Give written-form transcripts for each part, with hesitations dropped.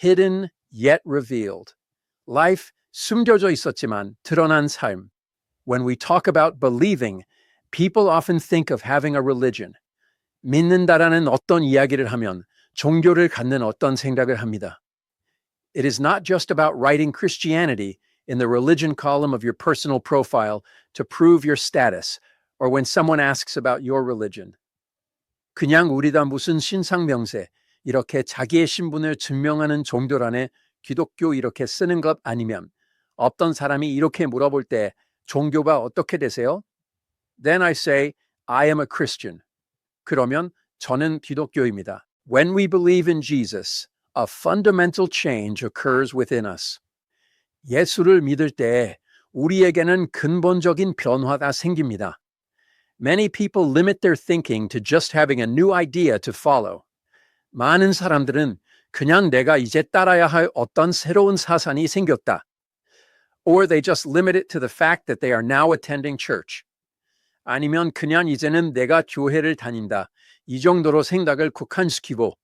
hidden yet revealed. Life 숨겨져 있었지만 드러난 삶. When we talk about believing, people often think of having a religion. 믿는다라는 어떤 이야기를 하면 종교를 갖는 어떤 생각을 합니다. It is not just about writing Christianity in the religion column of your personal profile to prove your status, or when someone asks about your religion. 그냥 우리 다 무슨 신상명세, 이렇게 자기의 신분을 증명하는 종교란에 기독교 이렇게 쓰는 것 아니면 어떤 사람이 이렇게 물어볼 때 종교가 어떻게 되세요? Then I say, I am a Christian. 그러면 저는 기독교입니다. When we believe in Jesus, a fundamental change occurs within us. 예수를 믿을 때 우리에게는 근본적인 변화가 생깁니다. Many people limit their thinking to just having a new idea to follow. 많은 사람들은 그냥 내가 이제 따라야 할 어떤 새로운 사상이 생겼다. Or they just limit it to the fact that they are now attending church. 아니면 그냥 이제는 내가 교회를 다닌다. 이 정도로 생각을 국한시키고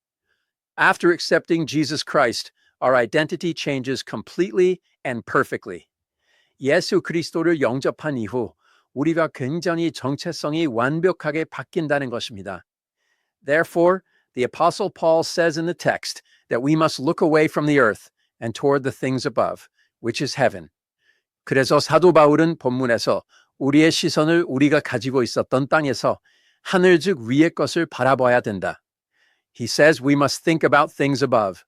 After accepting Jesus Christ, our identity changes completely and perfectly. 예수 그리스도를 영접한 이후 우리가 굉장히 정체성이 완벽하게 바뀐다는 것입니다. Therefore, the Apostle Paul says in the text that we must look away from the earth and toward the things above, which is heaven. 그래서 사도 바울은 본문에서 우리의 시선을 우리가 가지고 있었던 땅에서 하늘 즉 위의 것을 바라봐야 된다. He says we must think about things above.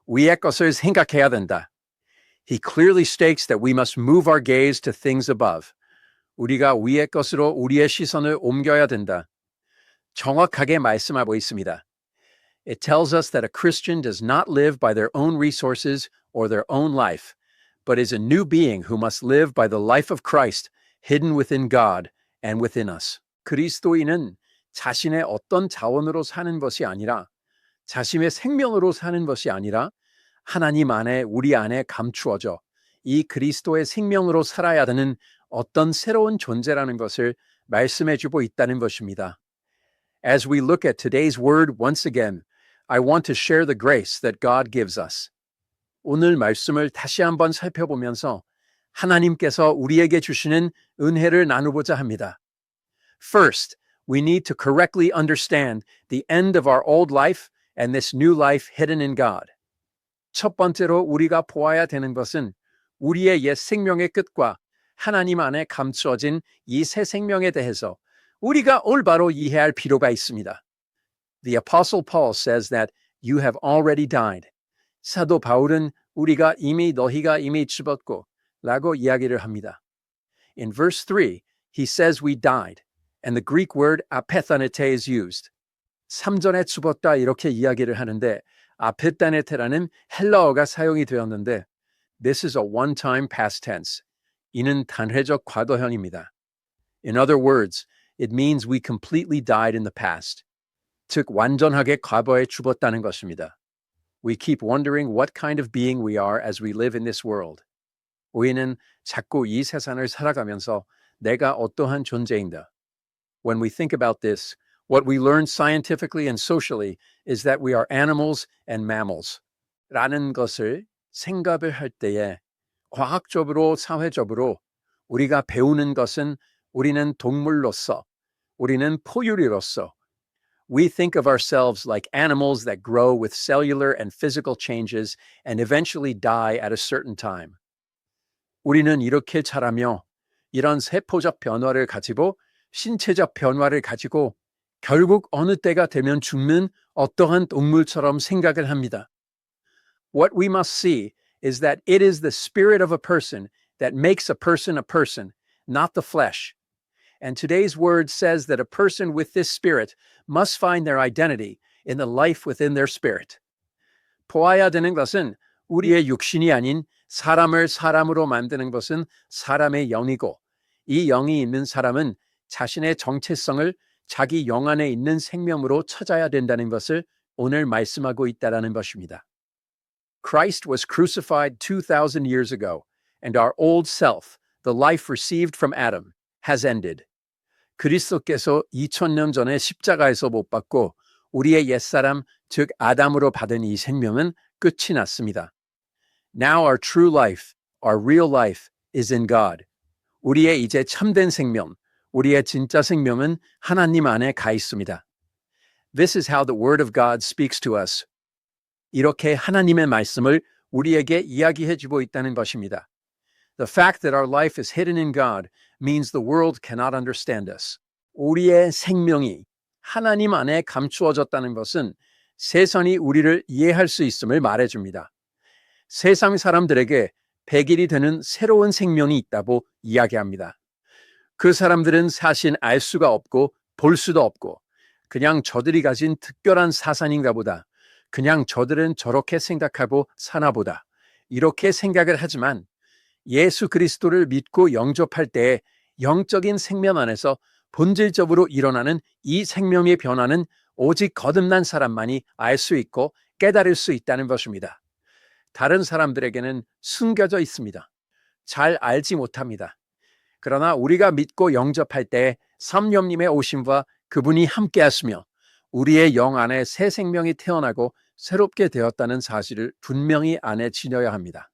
위의 것을 생각해야 된다. He clearly states that we must move our gaze to things above. 우리가 위의 것으로 우리의 시선을 옮겨야 된다. 정확하게 말씀하고 있습니다. It tells us that a Christian does not live by their own resources or their own life, but is a new being who must live by the life of Christ hidden within God and within us. 그리스도인은 자신의 어떤 자원으로 사는 것이 아니라 자신의 생명으로 사는 것이 아니라 하나님 안에 우리 안에 감추어져 이 그리스도의 생명으로 살아야 되는 어떤 새로운 존재라는 것을 말씀해주고 있다는 것입니다. As we look at today's word once again, I want to share the grace that God gives us. 오늘 말씀을 다시 한번 살펴보면서 하나님께서 우리에게 주시는 은혜를 나누고자 합니다. First, we need to correctly understand the end of our old life and this new life hidden in God. 첫 번째로 우리가 보아야 되는 것은 우리의 옛 생명의 끝과 하나님 안에 감추어진 이 새 생명에 대해서 우리가 올바로 이해할 필요가 있습니다. The Apostle Paul says that you have already died. 사도 바울은 너희가 이미 죽었고 라고 이야기를 합니다. In verse 3, he says we died, and the Greek word apethanete is used. 3절에 죽었다 이렇게 이야기를 하는데 아페타네테라는 헬라어가 사용이 되었는데 This is a one-time past tense. 이는 단회적 과도형입니다. In other words, it means we completely died in the past. 즉 완전하게 과거에 죽었다는 것입니다. We keep wondering what kind of being we are as we live in this world. 우리는 자꾸 이 세상을 살아가면서 내가 어떠한 존재인가. When we think about this, what we learn scientifically and socially is that we are animals and mammals. 라는 것을 생각을 할 때에 과학적으로, 사회적으로 우리가 배우는 것은 우리는 동물로서, 우리는 포유류로서, we think of ourselves like animals that grow with cellular and physical changes and eventually die at a certain time. 우리는 이렇게 자라며 이런 세포적 변화를 가지고 신체적 변화를 가지고 결국 어느 때가 되면 죽는 어떠한 동물처럼 생각을 합니다. What we must see is that it is the spirit of a person that makes a person, not the flesh. And today's word says that a person with this spirit must find their identity in the life within their spirit. 보아야 되는 것은 우리의 육신이 아닌 사람을 사람으로 만드는 것은 사람의 영이고 이 영이 있는 사람은 자신의 정체성을 자기 영 안에 있는 생명으로 찾아야 된다는 것을 오늘 말씀하고 있다라는 것입니다. Christ was crucified 2,000 years ago, and our old self, the life received from Adam, has ended. 그리스도께서 2000년 전에 십자가에서 못 박고 우리의 옛사람, 즉 아담으로 받은 이 생명은 끝이 났습니다. Now our true life, our real life is in God. 우리의 이제 참된 생명, 우리의 진짜 생명은 하나님 안에 가 있습니다. This is how the Word of God speaks to us. 이렇게 하나님의 말씀을 우리에게 이야기해 주고 있다는 것입니다. The fact that our life is hidden in God means the world cannot understand us. 우리의 생명이 하나님 안에 감추어졌다는 것은 세상이 우리를 이해할 수 있음을 말해줍니다. 세상 사람들에게 100일이 되는 새로운 생명이 있다고 이야기합니다. 그 사람들은 사실 알 수가 없고 볼 수도 없고 그냥 저들이 가진 특별한 사상인가 보다. 그냥 저들은 저렇게 생각하고 사나 보다. 이렇게 생각을 하지만 예수 그리스도를 믿고 영접할 때의 영적인 생명 안에서 본질적으로 일어나는 이 생명의 변화는 오직 거듭난 사람만이 알 수 있고 깨달을 수 있다는 것입니다. 다른 사람들에게는 숨겨져 있습니다. 잘 알지 못합니다. 그러나 우리가 믿고 영접할 때 성령님의 오심과 그분이 함께 하시며 우리의 영 안에 새 생명이 태어나고 새롭게 되었다는 사실을 분명히 안에 지녀야 합니다.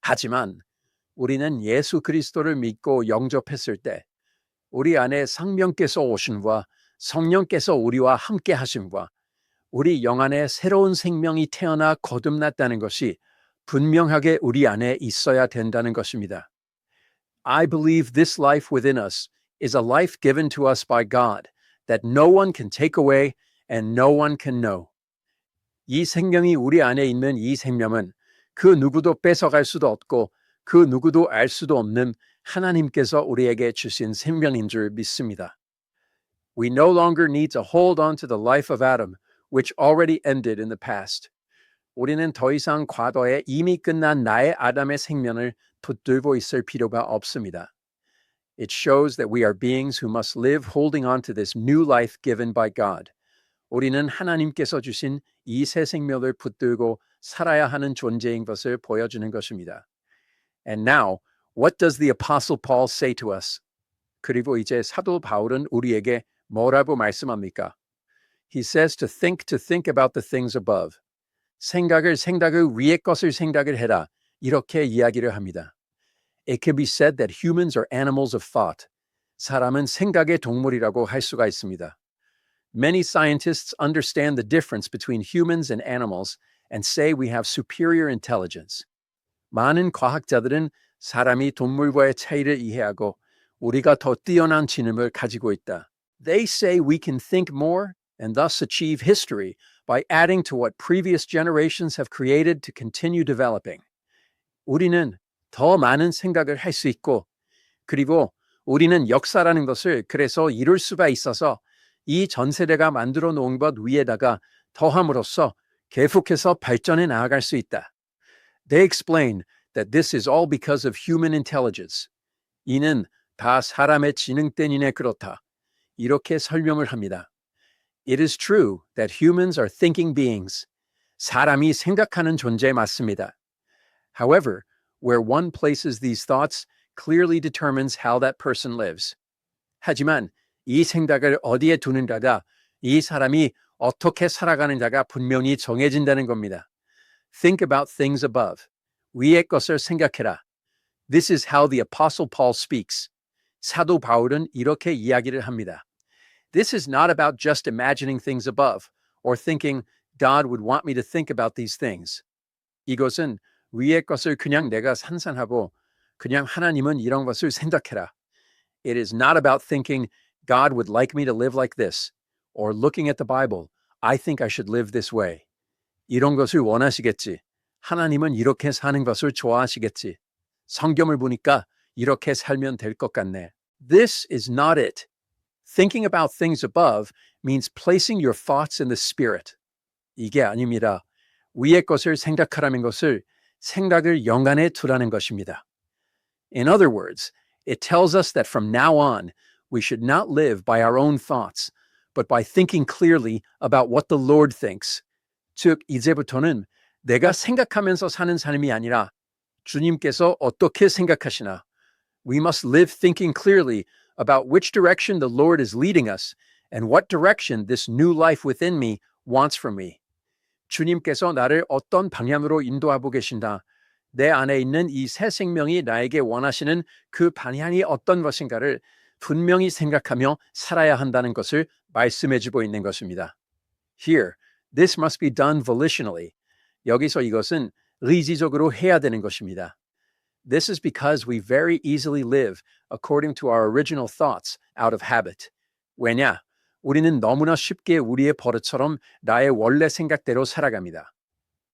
하지만 우리는 예수 그리스도를 믿고 영접했을 때 우리 안에 성령께서 오심과 성령께서 우리와 함께 하심과 우리 영 안에 새로운 생명이 태어나 거듭났다는 것이 분명하게 우리 안에 있어야 된다는 것입니다. I believe this life within us is a life given to us by God that no one can take away and no one can know. 이 생명이 우리 안에 있는 이 생명은 그 누구도 뺏어갈 수도 없고 그 누구도 알 수도 없는 하나님께서 우리에게 주신 생명인 줄 믿습니다. We no longer need to hold on to the life of Adam, which already ended in the past. 우리는 더 이상 과거에 이미 끝난 나의 아담의 생명을 붙들고 있을 필요가 없습니다. It shows that we are beings who must live holding on to this new life given by God. 우리는 하나님께서 주신 이 새 생명을 붙들고 살아야 하는 존재인 것을 보여주는 것입니다. And now, what does the Apostle Paul say to us? 그리고 이제 사도 바울은 우리에게 뭐라고 말씀합니까? He says to think about the things above. 생각을 위의 것을 생각을 해라. 이렇게 이야기를 합니다. It can be said that humans are animals of thought. 사람은 생각의 동물이라고 할 수가 있습니다. Many scientists understand the difference between humans and animals and say we have superior intelligence. 많은 과학자들은 사람이 동물과의 차이를 이해하고 우리가 더 뛰어난 지능을 가지고 있다. They say we can think more and thus achieve history by adding to what previous generations have created to continue developing. 우리는 더 많은 생각을 할 수 있고 그리고 우리는 역사라는 것을 그래서 이룰 수가 있어서 이 전 세대가 만들어 놓은 것 위에다가 더함으로써 계속해서 발전해 나아갈 수 있다. They explain that this is all because of human intelligence. 이는 다 사람의 지능 때문에 그렇다. 이렇게 설명을 합니다. It is true that humans are thinking beings. 사람이 생각하는 존재 맞습니다. However, where one places these thoughts clearly determines how that person lives. 하지만 이 생각을 어디에 두는가가 이 사람이 어떻게 살아가는가가 분명히 정해진다는 겁니다. Think about things above. 위의 것을 생각해라. This is how the Apostle Paul speaks. 사도 바울은 이렇게 이야기를 합니다. This is not about just imagining things above or thinking God would want me to think about these things. 이것은 위의 것을 그냥 내가 상상하고 그냥 하나님은 이런 것을 생각해라. It is not about thinking God would like me to live like this or looking at the Bible, I think I should live this way. 이런 것을 원하시겠지. 하나님은 이렇게 사는 것을 좋아하시겠지. 성경을 보니까 이렇게 살면 될 것 같네. This is not it. Thinking about things above means placing your thoughts in the Spirit. 이게 아닙니다. 위의 것을 생각하라는 것을 생각을 영 안에 두라는 것입니다. In other words, it tells us that from now on, we should not live by our own thoughts, but by thinking clearly about what the Lord thinks. 즉, 이제부터는 내가 생각하면서 사는 삶이 아니라 주님께서 어떻게 생각하시나. We must live thinking clearly about which direction the Lord is leading us and what direction this new life within me wants from me. 주님께서 나를 어떤 방향으로 인도하고 계신다. 내 안에 있는 이 새 생명이 나에게 원하시는 그 방향이 어떤 것인가를 분명히 생각하며 살아야 한다는 것을 말씀해 주고 있는 것입니다. Here, this must be done volitionally. 여기서 이것은 의지적으로 해야 되는 것입니다. This is because we very easily live according to our original thoughts out of habit. 왜냐? 우리는 너무나 쉽게 우리의 버릇처럼 나의 원래 생각대로 살아갑니다.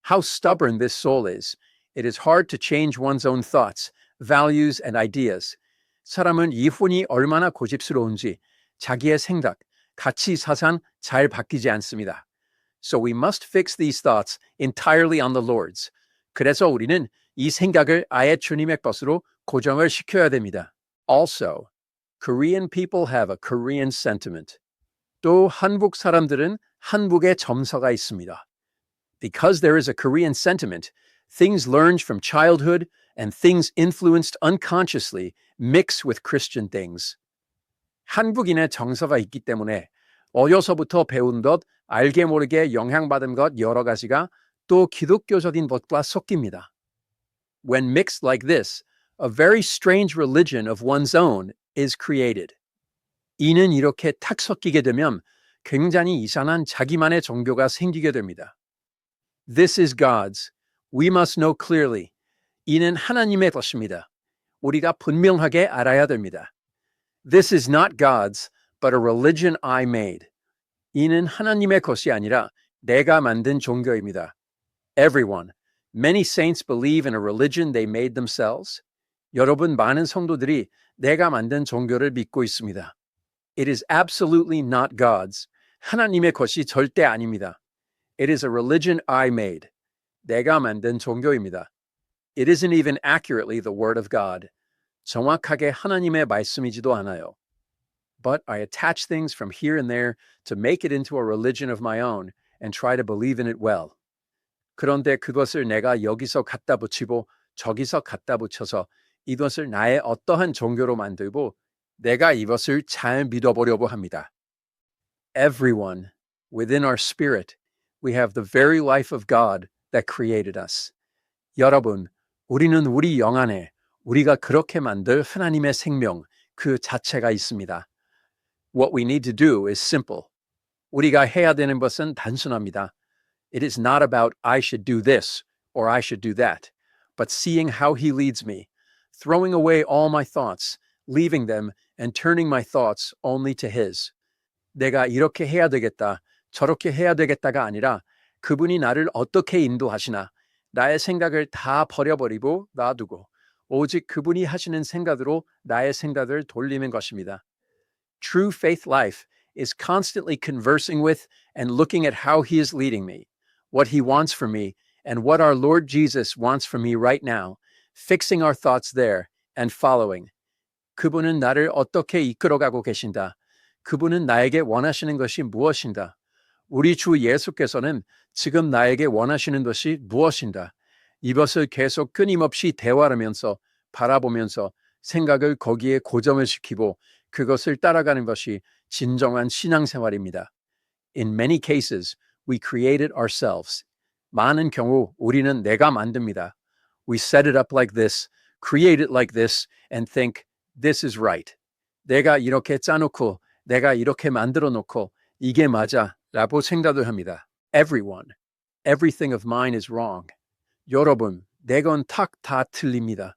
How stubborn this soul is. It is hard to change one's own thoughts, values, and ideas. 사람은 이 혼이 얼마나 고집스러운지 자기의 생각, 가치, 사상 잘 바뀌지 않습니다. So we must fix these thoughts entirely on the Lord's. 그래서 우리는 이 생각을 아예 주님의 것으로 고정을 시켜야 됩니다. Also, Korean people have a Korean sentiment. 또 한국 사람들은 한국의 점서가 있습니다. Because there is a Korean sentiment, things learned from childhood and things influenced unconsciously mix with Christian things. 한국인의 정서가 있기 때문에 어려서부터 배운 것, 알게 모르게 영향받은 것 여러 가지가 또 기독교적인 것과 섞입니다. When mixed like this, a very strange religion of one's own is created. 이는 이렇게 탁 섞이게 되면 굉장히 이상한 자기만의 종교가 생기게 됩니다. This is God's. We must know clearly. 이는 하나님의 것입니다. 우리가 분명하게 알아야 됩니다. This is not God's, but a religion I made. 이는 하나님의 것이 아니라 내가 만든 종교입니다. Everyone. Many saints believe in a religion they made themselves. 여러분, 많은 성도들이 내가 만든 종교를 믿고 있습니다. It is absolutely not God's. 하나님의 것이 절대 아닙니다. It is a religion I made. 내가 만든 종교입니다. It isn't even accurately the word of God. 정확하게 하나님의 말씀이지도 않아요. But I attach things from here and there to make it into a religion of my own and try to believe in it well. 그런데 그것을 내가 여기서 갖다 붙이고 저기서 갖다 붙여서 이것을 나의 어떠한 종교로 만들고 내가 이것을 잘 믿어보려고 합니다. Everyone, within our spirit, we have the very life of God that created us. 여러분, 우리는 우리 영 안에 우리가 그렇게 만들 하나님의 생명 그 자체가 있습니다. What we need to do is simple. 우리가 해야 되는 것은 단순합니다. It is not about I should do this or I should do that, but seeing how He leads me, throwing away all my thoughts, leaving them and turning my thoughts only to His. 내가 이렇게 해야 되겠다, 저렇게 해야 되겠다가 아니라 그분이 나를 어떻게 인도하시나 나의 생각을 다 버려버리고 놔두고 오직 그분이 하시는 생각으로 나의 생각을 돌리는 것입니다. True faith life is constantly conversing with and looking at how He is leading me, what He wants from me, and what our Lord Jesus wants from me right now, fixing our thoughts there and following. 그분은 나를 어떻게 이끌어가고 계신다. 그분은 나에게 원하시는 것이 무엇인가. 우리 주 예수께서는 지금 나에게 원하시는 것이 무엇인가. 이것을 계속 끊임없이 대화하면서 바라보면서 생각을 거기에 고정을 시키고 그것을 따라가는 것이 진정한 신앙생활입니다. In many cases, we create it ourselves. 많은 경우 우리는 내가 만듭니다. We set it up like this, create it like this, and think, this is right. 내가 이렇게 짜놓고, 내가 이렇게 만들어 놓고, 이게 맞아, 라고 생각을 합니다. Everyone, everything of mine is wrong. 여러분, 내 건 다 틀립니다.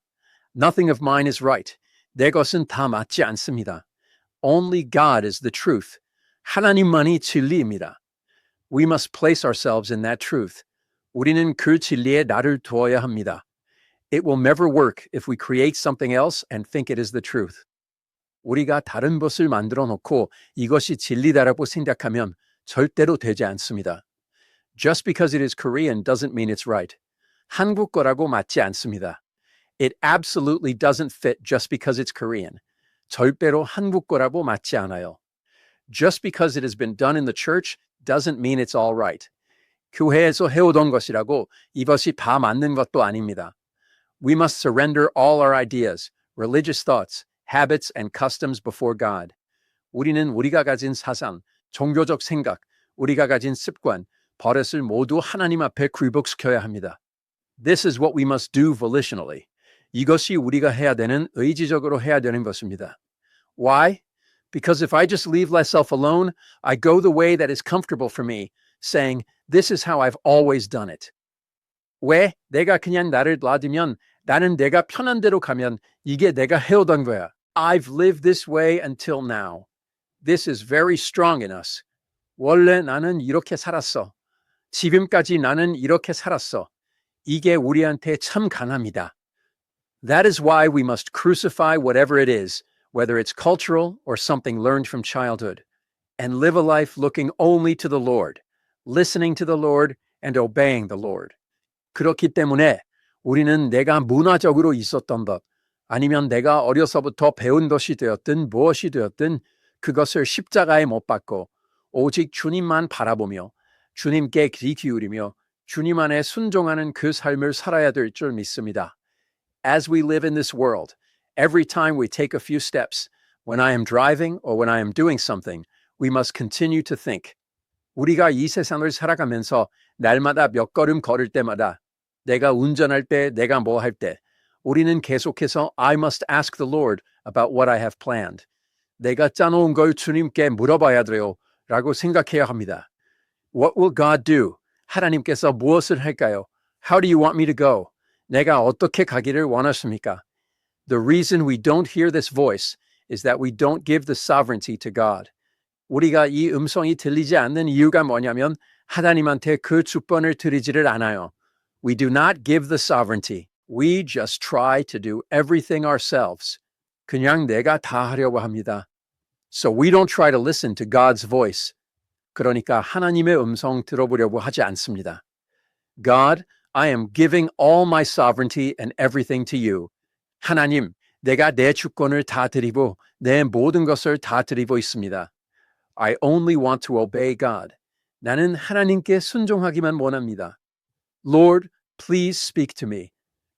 Nothing of mine is right. 내 것은 다 맞지 않습니다. Only God is the truth. 하나님만이 진리입니다. We must place ourselves in that truth. 우리는 그 진리에 나를 두어야 합니다. It will never work if we create something else and think it is the truth. 우리가 다른 것을 만들어 놓고 이것이 진리다라고 생각하면 절대로 되지 않습니다. Just because it is Korean doesn't mean it's right. 한국 거라고 맞지 않습니다. It absolutely doesn't fit just because it's Korean. 절대로 한국 거라고 맞지 않아요. Just because it has been done in the church doesn't mean it's all right. 교회에서 해오던 것이라고 이것이 다 맞는 것도 아닙니다. We must surrender all our ideas, religious thoughts, habits, and customs before God. 우리는 우리가 가진 사상, 종교적 생각, 우리가 가진 습관, 버릇을 모두 하나님 앞에 굴복시켜야 합니다. This is what we must do volitionally. 이것이 우리가 해야 되는, 의지적으로 해야 되는 것입니다. Why? Because if I just leave myself alone, I go the way that is comfortable for me, saying, this is how I've always done it. 왜? 내가 그냥 나를 놔두면, 나는 내가 편한 대로 가면 이게 내가 해오던 거야. I've lived this way until now. This is very strong in us. 원래 나는 이렇게 살았어. 지금까지 나는 이렇게 살았어. 이게 우리한테 참 강합니다. That is why we must crucify whatever it is, whether it's cultural or something learned from childhood, and live a life looking only to the Lord, listening to the Lord, and obeying the Lord. 그렇기 때문에 우리는 내가 문화적으로 있었던 것, 아니면 내가 어려서부터 배운 것이 되었든 무엇이 되었든 그것을 십자가에 못 박고 오직 주님만 바라보며 주님께 귀 기울이며 주님 안에 순종하는 그 삶을 살아야 될 줄 믿습니다. As we live in this world, every time we take a few steps, when I am driving or when I am doing something, we must continue to think. 우리가 이 세상을 살아가면서 날마다 몇 걸음 걸을 때마다 내가 운전할 때, 내가 뭐 할 때, 우리는 계속해서 I must ask the Lord about what I have planned. 내가 짜놓은 걸 주님께 물어봐야 돼요 라고 생각해야 합니다. What will God do? 하나님께서 무엇을 할까요? How do you want me to go? 내가 어떻게 가기를 원하십니까? The reason we don't hear this voice is that we don't give the sovereignty to God. 우리가 이 음성이 들리지 않는 이유가 뭐냐면 하나님한테 그 주권을 드리지를 않아요. We do not give the sovereignty. We just try to do everything ourselves. 그냥 내가 다 하려고 합니다. So we don't try to listen to God's voice. 그러니까 하나님의 음성 들어보려고 하지 않습니다. God, I am giving all my sovereignty and everything to you. 하나님, 내가 내 주권을 다 드리고 내 모든 것을 다 드리고 있습니다. I only want to obey God. 나는 하나님께 순종하기만 원합니다. Lord, please speak to me.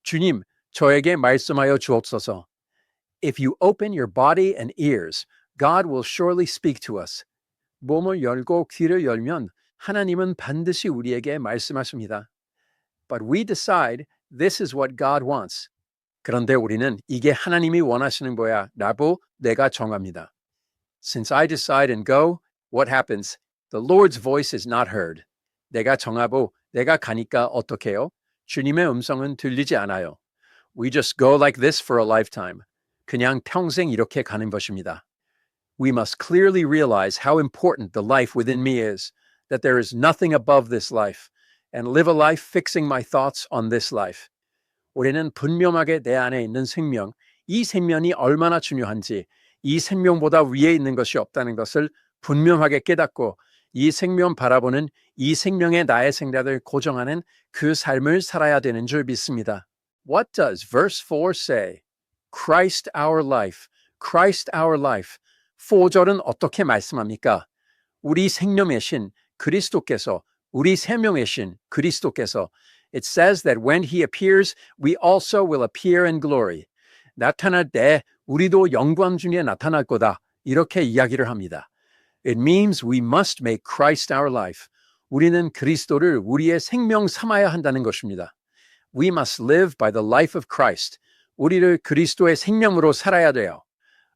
주님, 저에게 말씀하여 주옵소서. If you open your body and ears, God will surely speak to us. 몸을 열고 귀를 열면 하나님은 반드시 우리에게 말씀하십니다. But we decide this is what God wants. 그런데 우리는 이게 하나님이 원하시는 거야 라고 내가 정합니다. Since I decide and go, what happens? The Lord's voice is not heard. 내가 정하고 내가 가니까 어떡해요? 주님의 음성은 들리지 않아요. We just go like this for a lifetime. 그냥 평생 이렇게 가는 것입니다. We must clearly realize how important the life within me is, that there is nothing above this life, and live a life fixing my thoughts on this life. 우리는 분명하게 내 안에 있는 생명, 이 생명이 얼마나 중요한지, 이 생명보다 위에 있는 것이 없다는 것을 분명하게 깨닫고 이 생명 바라보는 이 생명의 나의 생각을 고정하는 그 삶을 살아야 되는 줄 믿습니다. What does verse 4 say? Christ our life, Christ our life. 4절은 어떻게 말씀합니까? 우리 생명의 신 그리스도께서, 우리 생명의 신 그리스도께서. It says that when he appears, we also will appear in glory. 나타날 때 우리도 영광 중에 나타날 거다. 이렇게 이야기를 합니다. It means we must make Christ our life. 우리는 그리스도를 우리의 생명 삼아야 한다는 것입니다. We must live by the life of Christ. 우리를 그리스도의 생명으로 살아야 돼요.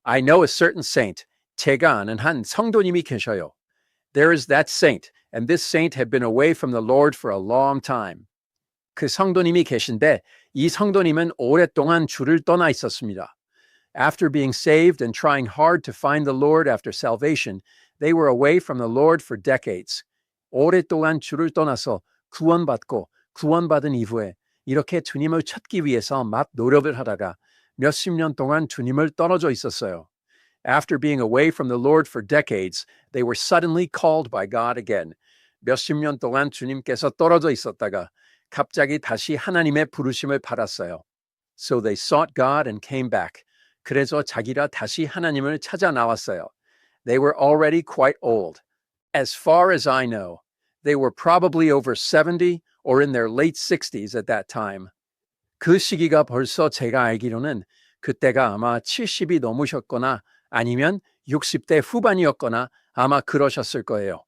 I know a certain saint. 제가 아는 한 성도님이 계셔요. There is that saint, and this saint had been away from the Lord for a long time. 그 성도님이 계신데 이 성도님은 오랫동안 주를 떠나 있었습니다. After being saved and trying hard to find the Lord after salvation, they were away from the Lord for decades. 오랫동안 주를 떠나서 구원받고 구원받은 이후에 이렇게 주님을 찾기 위해서 막 노력을 하다가 몇십 년 동안 주님을 떨어져 있었어요. After being away from the Lord for decades, they were suddenly called by God again. 몇십 년 동안 주님께서 떨어져 있었다가 갑자기 다시 하나님의 부르심을 받았어요. So they sought God and came back. 그래서 자기가 다시 하나님을 찾아 나왔어요. They were already quite old. As far as I know, they were probably over 70 or in their late 60s at that time. 그 시기가 벌써 제가 알기로는 그때가 아마 70이 넘으셨거나 아니면 60대 후반이었거나 아마 그러셨을 거예요.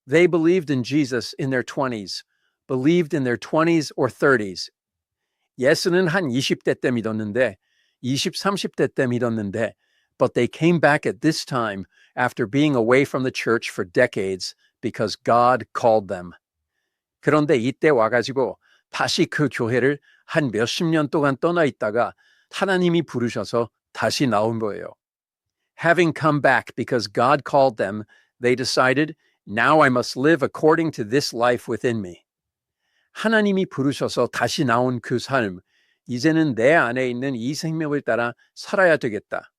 They believed in Jesus in their 20s, believed in their 20s or 30s. 예수는 한 20대 때 믿었는데, 20, 30대 때 믿었는데, but they came back at this time after being away from the church for decades because God called them. 그런데 이때 와가지고 다시 그 교회를 한 몇십 년 동안 떠나 있다가 하나님이 부르셔서 다시 나온 거예요. Having come back because God called them, they decided, now I must live according to this life within me. 하나님이 부르셔서 다시 나온 그 삶, 이제는 내 안에 있는 이 생명을 따라 살아야 되겠다.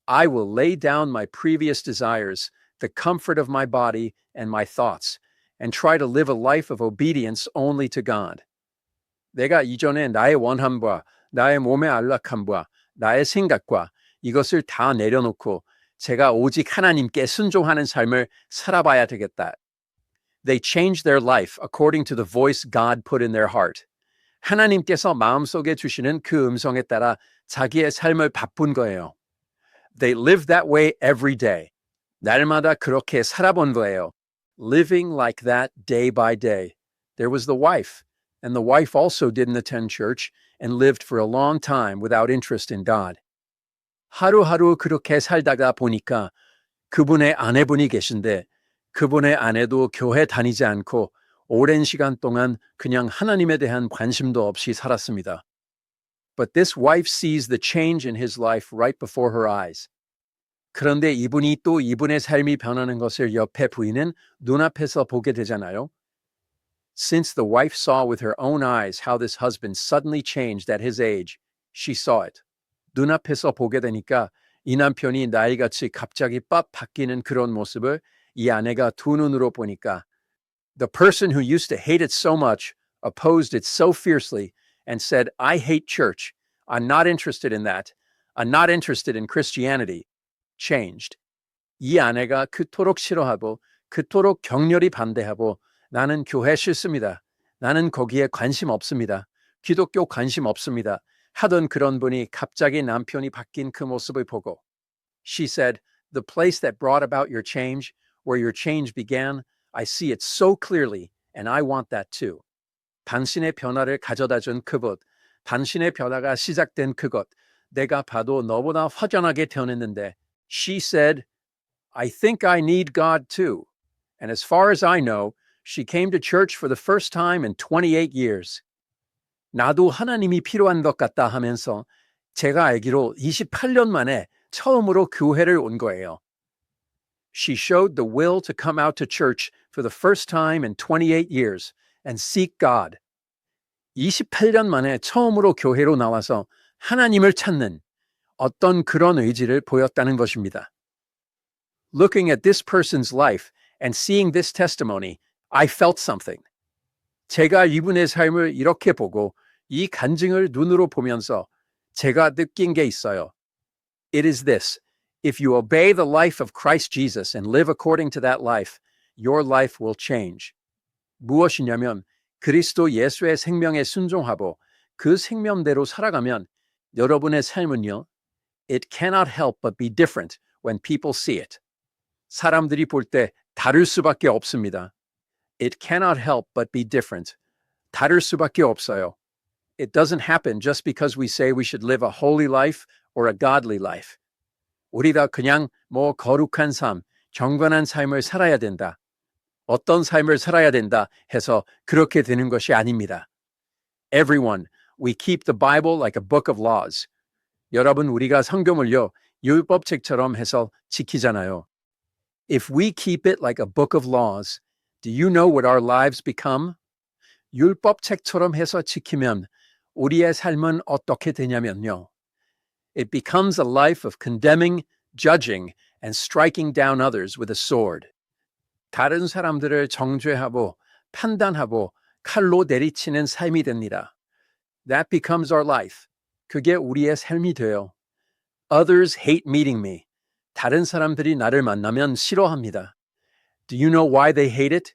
I will lay down my previous desires, the comfort of my body and my thoughts, and try to live a life of obedience only to God. 내가 이전에 나의 원함과 나의 몸의 안락함과 나의 생각과 이것을 다 내려놓고 제가 오직 하나님께 순종하는 삶을 살아봐야 되겠다. They changed their life according to the voice God put in their heart. 하나님께서 마음속에 주시는 그 음성에 따라 자기의 삶을 바꾼 거예요. They lived that way every day. 날마다 그렇게 살아본 거예요. Living like that day by day. There was the wife, and the wife also didn't attend church and lived for a long time without interest in God. 하루하루 그렇게 살다가 보니까 그분의 아내분이 계신데 그분의 아내도 교회 다니지 않고 오랜 시간 동안 그냥 하나님에 대한 관심도 없이 살았습니다. But this wife sees the change in his life right before her eyes. 그런데 이분이 또 이분의 삶이 변하는 것을 옆에 부인은 눈앞에서 보게 되잖아요. Since the wife saw with her own eyes how this husband suddenly changed at his age, she saw it. 눈앞에서 보게 되니까 이 남편이 나이같이 갑자기 빡 바뀌는 그런 모습을 이 아내가 두 눈으로 보니까 the person who used to hate it so much, opposed it so fiercely, and said, I hate church. I'm not interested in that. I'm not interested in Christianity. Changed. 이 아내가 그토록 싫어하고 그토록 격렬히 반대하고 나는 교회 싫습니다. 나는 거기에 관심 없습니다. 기독교 관심 없습니다. 하던 그런 분이 갑자기 남편이 바뀐 그 모습을 보고 She said, the place that brought about your change, where your change began, I see it so clearly, and I want that too. 당신의 변화를 가져다 준 그곳, 당신의 변화가 시작된 그곳, 내가 봐도 너보다 확연하게 변했는데 She said, I think I need God too. And as far as I know, she came to church for the first time in 28 years. 나도 하나님이 필요한 것 같다 하면서 제가 알기로 28년 만에 처음으로 교회를 온 거예요. She showed the will to come out to church for the first time in 28 years and seek God. 28년 만에 처음으로 교회로 나와서 하나님을 찾는 어떤 그런 의지를 보였다는 것입니다. Looking at this person's life and seeing this testimony, I felt something. 제가 이분의 삶을 이렇게 보고 이 간증을 눈으로 보면서 제가 느낀 게 있어요. It is this. If you obey the life of Christ Jesus and live according to that life, your life will change. 무엇이냐면 그리스도 예수의 생명에 순종하고 그 생명대로 살아가면 여러분의 삶은요, it cannot help but be different when people see it. 사람들이 볼 때 다를 수밖에 없습니다. It cannot help but be different. 다를 수밖에 없어요. It doesn't happen just because we say we should live a holy life or a godly life. 우리가 그냥 거룩한 삶, 경건한 삶을 살아야 된다. 어떤 삶을 살아야 된다 해서 그렇게 되는 것이 아닙니다. Everyone, we keep the Bible like a book of laws. 여러분, 우리가 성경을요, 율법책처럼 해서 지키잖아요. If we keep it like a book of laws, do you know what our lives become? 율법책처럼 해서 지키면 우리의 삶은 어떻게 되냐면요. It becomes a life of condemning, judging, and striking down others with a sword. 다른 사람들을 정죄하고 판단하고 칼로 내리치는 삶이 됩니다. That becomes our life. 그게 우리의 삶이 돼요. Others hate meeting me. 다른 사람들이 나를 만나면 싫어합니다. Do you know why they hate it?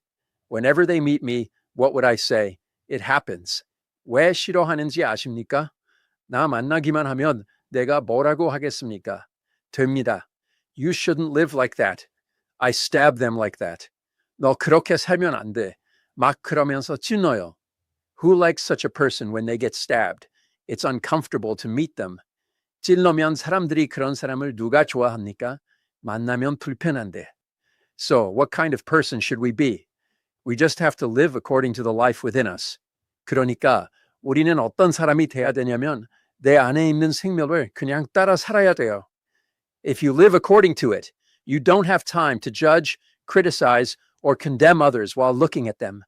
Whenever they meet me, what would I say? It happens. 왜 싫어하는지 아십니까? 나 만나기만 하면 내가 뭐라고 하겠습니까? 됩니다. You shouldn't live like that. I stab them like that. 너 그렇게 살면 안 돼. 막 그러면서 찔러요. Who likes such a person when they get stabbed? It's uncomfortable to meet them. 찔러면 사람들이 그런 사람을 누가 좋아합니까? 만나면 불편한데. So, what kind of person should we be? We just have to live according to the life within us. 그러니까 우리는 어떤 사람이 돼야 되냐면 내 안에 있는 생명을 그냥 따라 살아야 돼요. If you live according to it, you don't have time to judge, criticize, or condemn others while looking at them.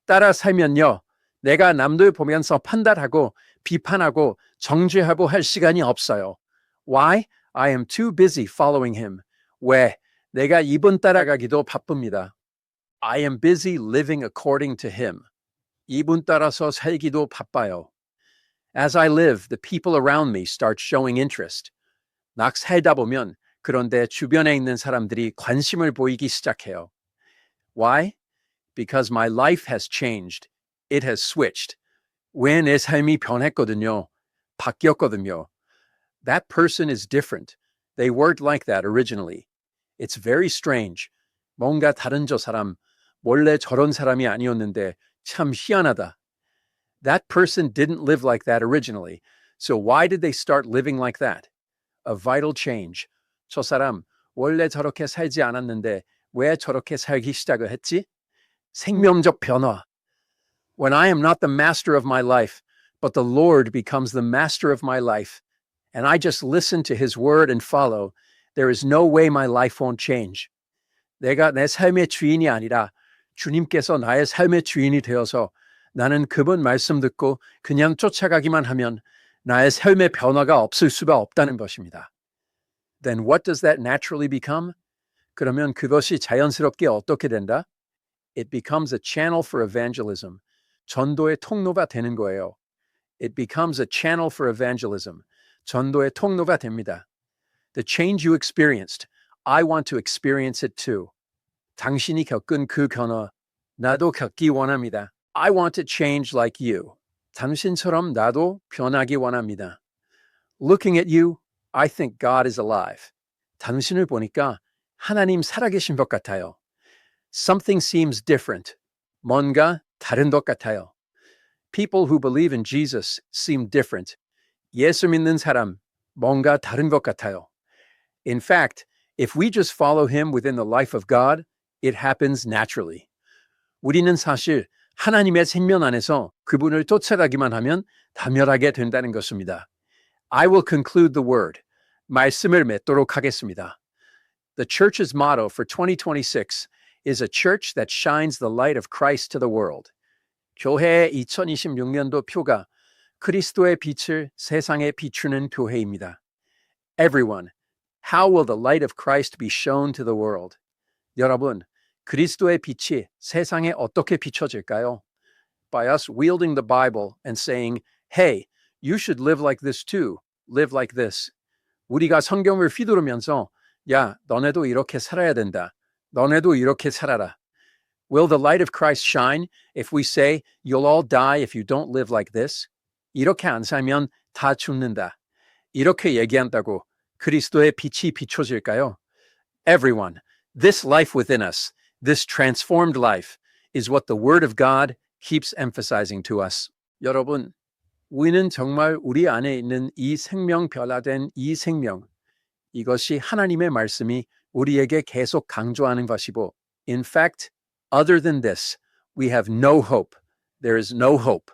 따라 살면요, 내가 남들 보면서 판단하고 비판하고 정죄하고 할 시간이 없어요. Why? I am too busy following him. 왜? 내가 이분 따라가기도 바쁩니다. I am busy living according to him. 이분 따라서 살기도 바빠요. As I live, the people around me start showing interest. 막 살다 보면 그런데 주변에 있는 사람들이 관심을 보이기 시작해요. Why? Because my life has changed. It has switched. 왜 내 삶이 변했거든요. 바뀌었거든요. That person is different. They weren't like that originally. It's very strange. 뭔가 다른 저 사람, 원래 저런 사람이 아니었는데 참 희한하다. That person didn't live like that originally. So why did they start living like that? A vital change. 저 사람 원래 저렇게 살지 않았는데 왜 저렇게 살기 시작을 했지? 생명적 변화. When I am not the master of my life, but the Lord becomes the master of my life, and I just listen to his word and follow, there is no way my life won't change. 내가 내 삶의 주인이 아니라 주님께서 나의 삶의 주인이 되어서 나는 그분 말씀 듣고 그냥 쫓아가기만 하면 나의 삶의 변화가 없을 수가 없다는 것입니다. Then what does that naturally become? 그러면 그것이 자연스럽게 어떻게 된다? It becomes a channel for evangelism. 전도의 통로가 되는 거예요. It becomes a channel for evangelism. 전도의 통로가 됩니다. The change you experienced, I want to experience it too. 당신이 겪은 그 변화, 나도 겪기 원합니다. I want to change like you. 당신처럼 나도 변하기 원합니다. Looking at you, I think God is alive. 당신을 보니까 하나님 살아계신 것 같아요. Something seems different. 뭔가 다른 것 같아요. People who believe in Jesus seem different. 예수 믿는 사람, 뭔가 다른 것 같아요. In fact, if we just follow him within the life of God, it happens naturally. 우리는 사실 하나님의 생명 안에서 그분을 쫓아가기만 하면 다멸하게 된다는 것입니다. I will conclude the word. 말씀을 맺도록 하겠습니다. The church's motto for 2026 is a church that shines the light of Christ to the world. 교회의 2026년도 표가 그리스도의 빛을 세상에 비추는 교회입니다. Everyone, how will the light of Christ be shown to the world? 여러분, 그리스도의 빛이 세상에 어떻게 비춰질까요? By us wielding the Bible and saying, hey, you should live like this too. Live like this. 우리가 성경을 휘두르면서 야, 너네도 이렇게 살아야 된다. 너네도 이렇게 살아라. Will the light of Christ shine if we say you'll all die if you don't live like this? 이렇게 안 살면 다 죽는다. 이렇게 얘기한다고 그리스도의 빛이 비춰질까요? Everyone, this life within us, this transformed life, is what the Word of God keeps emphasizing to us. 여러분, 우리는 정말 우리 안에 있는 이 생명 변화된 이 생명, 이것이 하나님의 말씀이 우리에게 계속 강조하는 것이고, in fact, other than this, we have no hope. There is no hope.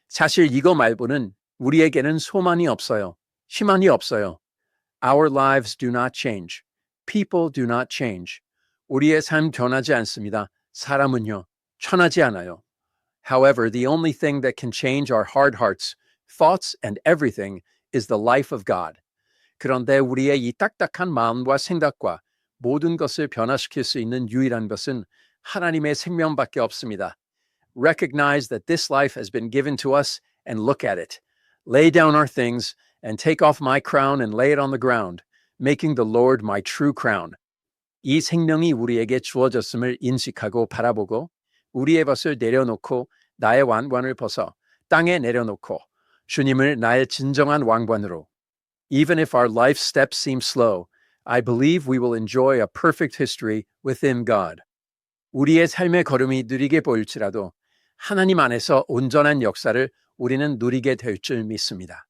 사실 이거 말고는 우리에게는 소망이 없어요. 희망이 없어요. Our lives do not change. People do not change. 우리의 삶 변하지 않습니다. 사람은요, 변하지 않아요. However, the only thing that can change our hard hearts, thoughts, and everything is the life of God. 그런데 우리의 이 딱딱한 마음과 생각과 모든 것을 변화시킬 수 있는 유일한 것은 하나님의 생명밖에 없습니다. Recognize that this life has been given to us and look at it. Lay down our things and take off my crown and lay it on the ground, making the Lord my true crown. 이 생명이 우리에게 주어졌음을 인식하고 바라보고 우리의 벗을 내려놓고 나의 왕관을 벗어 땅에 내려놓고 주님을 나의 진정한 왕관으로. Even if our life steps seem slow, I believe we will enjoy a perfect history within God. 우리의 삶의 걸음이 느리게 보일지라도 하나님 안에서 온전한 역사를 우리는 누리게 될 줄 믿습니다.